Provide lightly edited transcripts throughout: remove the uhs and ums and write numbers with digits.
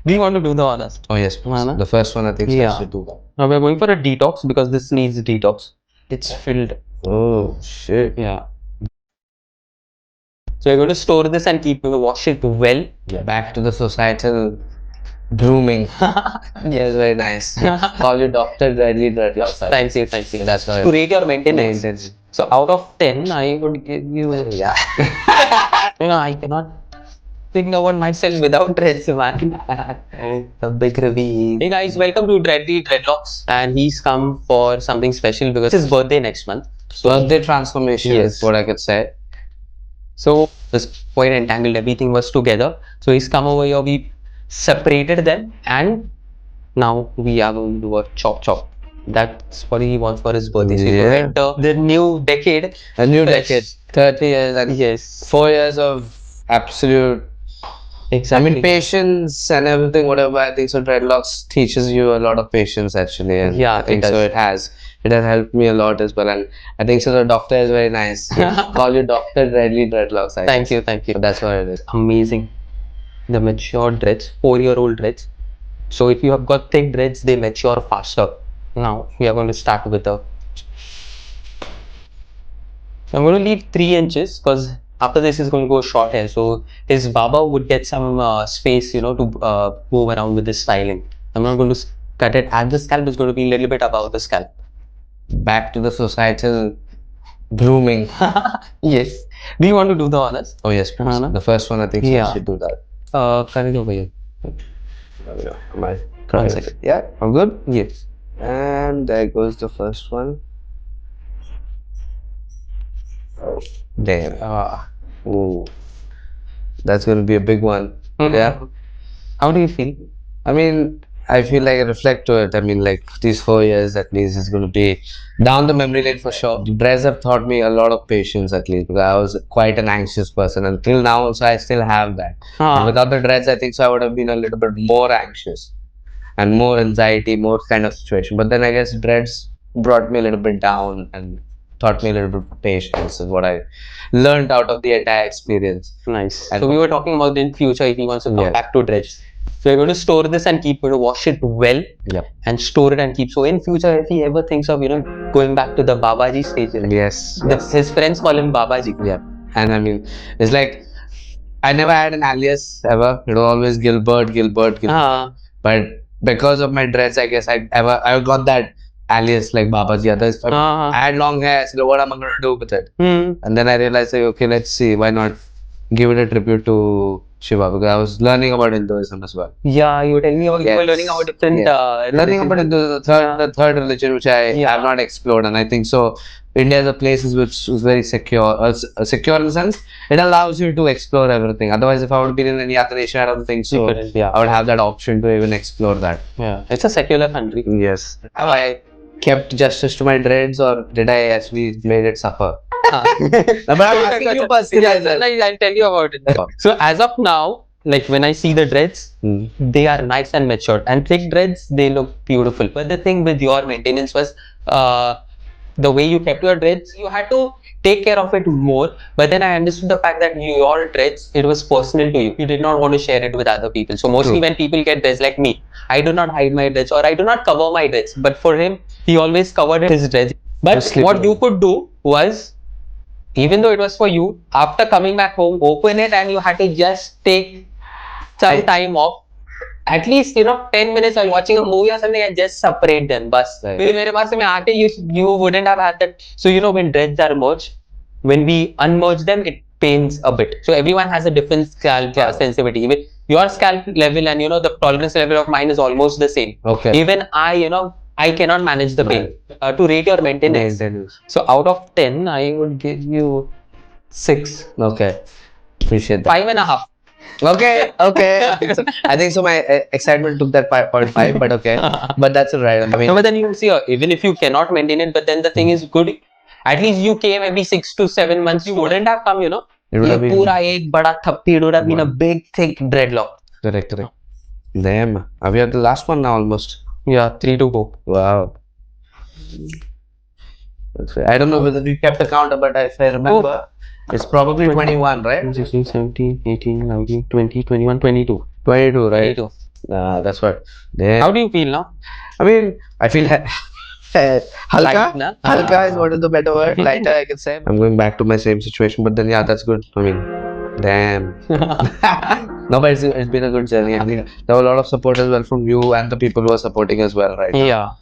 We want to do the honest. Oh yes, please. Mana? The first one I think Yeah. I should do that. Now we're going for a detox because this needs detox. It's filled. Oh shit. Yeah. So we're going to store this and wash it well. Back to the societal grooming. Yes, very nice. Call you Dr. Bradley Dreadlocks. Thank you, thank you. That's right. To rate your maintenance. Maintenance. So out of 10, I would give you Yeah. I cannot think about myself without dreads, man. The big reveal. Hey guys, welcome to Dreadly Dreadlocks, and he's come for something special because it's his birthday next month. So Birthday transformation Yes. is what I could say. So this quite entangled, everything was together. So he's come over here, we separated them, and now we are going to do a chop. That's what he wants for his birthday. So he's going to Yeah. enter the new decade. A new Fresh. decade. 30 years and Yes, 4 years of absolute. exactly. I mean, patience and everything, whatever. I think so. Dreadlocks teaches you a lot of patience, actually. And Yeah, I think it so. does. It has. It has helped me a lot as well. And I think so. The doctor is very nice. Call you Dr. Bradley Dreadlocks. I Thank guess. you. That's what it is. Amazing. The mature dreads, 4-year-old dreads. So if you have got thick dreads, they mature faster. Now we are going to start with the. I'm going to leave 3 inches because after this is going to go short hair. So his baba would get some space, to move around with this styling. I'm not going to cut it at the scalp. It's going to be a little bit above the scalp. Back to the societal grooming. Yes. Do you want to do the honors? Oh yes, please. Mana? The first one I think Yeah. I should do that. Cut it over here. Am I? One second. Yeah, I'm good. Yes. And there goes the first one. Damn. Ooh. That's going to be a big one. Yeah. How do you feel? I mean, I feel like I reflect to it. I mean, like these 4 years at least is going to be down the memory lane for sure. The dreads have taught me a lot of patience at least because I was quite an anxious person. Until now, also, I still have that. And without the dreads, I think so I would have been a little bit more anxious and more anxiety, more kind of situation. But then I guess dreads brought me a little bit down and taught me a little bit of patience is what I learned out of the entire experience. Nice. And- So we were talking about in future if he wants to come Yes. back to dreads. So we're going to store this and keep it, wash it well, Yep. and store it and keep. So in future, if he ever thinks of going back to the Babaji stage, Yes. his friends call him Babaji. Yeah. And I mean, it's like I never had an alias ever. It was always Gilbert. Ah, But because of my dreads, I guess I got that alias like Babaji. Others, I had long hair. So what am I gonna do with it? And then I realized, like, okay, let's see, why not give it a tribute to Shiva, because I was learning about Hinduism as well. Yeah, you were telling me about you were Yes. learning about different. Yes. Learning about the third religion, which I have not explored, and I think so. India is a place which is very secure, secure in the sense it allows you to explore everything. Otherwise, if I would have been in any other nation, I don't think so. You couldn't, yeah. I would have that option to even explore that. Yeah, it's a secular country. Yes. Have I kept justice to my dreads, or did I actually made it suffer? But I'm asking you personally. I'll tell you about it. So as of now, like when I see the dreads, they are nice and matured, and thick dreads, they look beautiful. But the thing with your maintenance was the way you kept your dreads, you had to take care of it more. But then I understood the fact that your dreads, it was personal to you. You did not want to share it with other people. So mostly when people get dreads like me, I do not hide my dreads or I do not cover my dreads. But for him, he always covered his dreads. But what you could do was, even though it was for you, after coming back home, open it and you had to just take some time off. At least 10 minutes while watching a movie or something and just separate them. Bas. Right. फिर मेरे पास में आके you wouldn't have had that. So when dreads are merged, when we unmerge them, it pains a bit. So everyone has a different scalp sensitivity. Even your scalp level and the tolerance level of mine is almost the same. Okay. Even I cannot manage the pain. To rate your maintenance. So out of 10, I would give you 6. Okay. Appreciate that. 5.5. Okay. I think so. My excitement took that 5.5, but okay. But that's alright. I mean, No, but then you see, even if you cannot maintain it, but then the thing is good. At least you came every 6 to 7 months. You wouldn't have come, it would have been Pura ek bada thappi, it would have been a big, thick dreadlock. correct. Damn. Are we at the last one now almost? Yeah, 3 to go. Wow. That's right. I don't know whether we kept the counter, but if I remember, it's probably 21, right? 16, 17, 18, 19, 20, 21, 22. 22, right? 22. That's what. Damn. How do you feel now? I mean, I feel Light, halka. na? Halka is what is the better word? Lighter, I can say. I'm going back to my same situation, but then yeah, that's good. I mean, damn. No, but it's been a good journey. I mean, there were a lot of support as well from you and the people who are supporting as well, right? Yeah.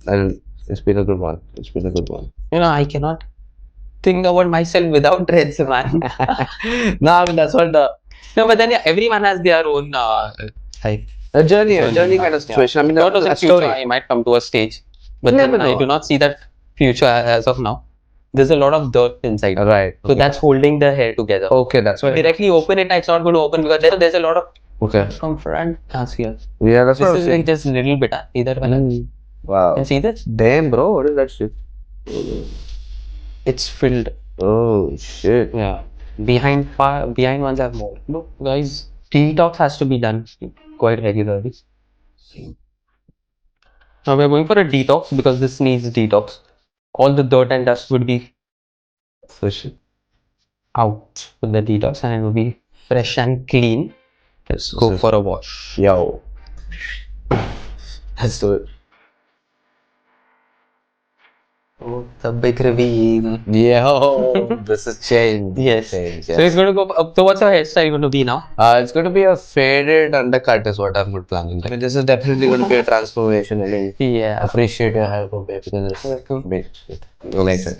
And it's been a good one. It's been a good one. You know, I cannot think about myself without dreads, man. No, I mean that's what the No, but then yeah, everyone has their own like a journey kind of situation. I mean, what was in a future story. I might come to a stage, but You then never I know. do not see that future as of now. There's a lot of dirt inside, Right. so that's holding the hair together. Okay, that's So why. directly open it, it's not going to open because there's a lot of Okay. from front as here. Yeah, that's This what I was is saying. like just a little bit. Either one. Wow. Can you see this? Damn, bro, what is that shit? It's filled. Oh shit. Yeah. Behind ones have more. Look, guys, detox has to be done quite regularly. Now we're going for a detox because this needs detox. All the dirt and dust would be So shit. out with the detox and it will be fresh and clean. Let's go for a wash. Yo. Let's do it. Oh, the big reveal. Yo, this is change. Yes. Change, So it's going to go up. So what's your hairstyle going to be now? It's going to be a faded undercut is what I'm planning. I mean, this is definitely going to be a transformation. I mean, Yeah. appreciate your help, babe, because it's like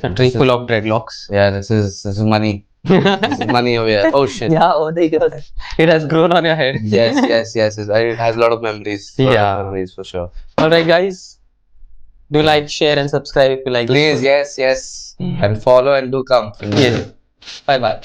A tree full of dreadlocks. yeah, this is money. This is money over here. Oh shit. Yeah, oh my god. It has grown on your head. Yes. It has a lot of memories. Yeah. Memories for sure. Alright, guys. Do like, share, and subscribe if you like. Please, yes. And follow and do come. Yes. Bye bye.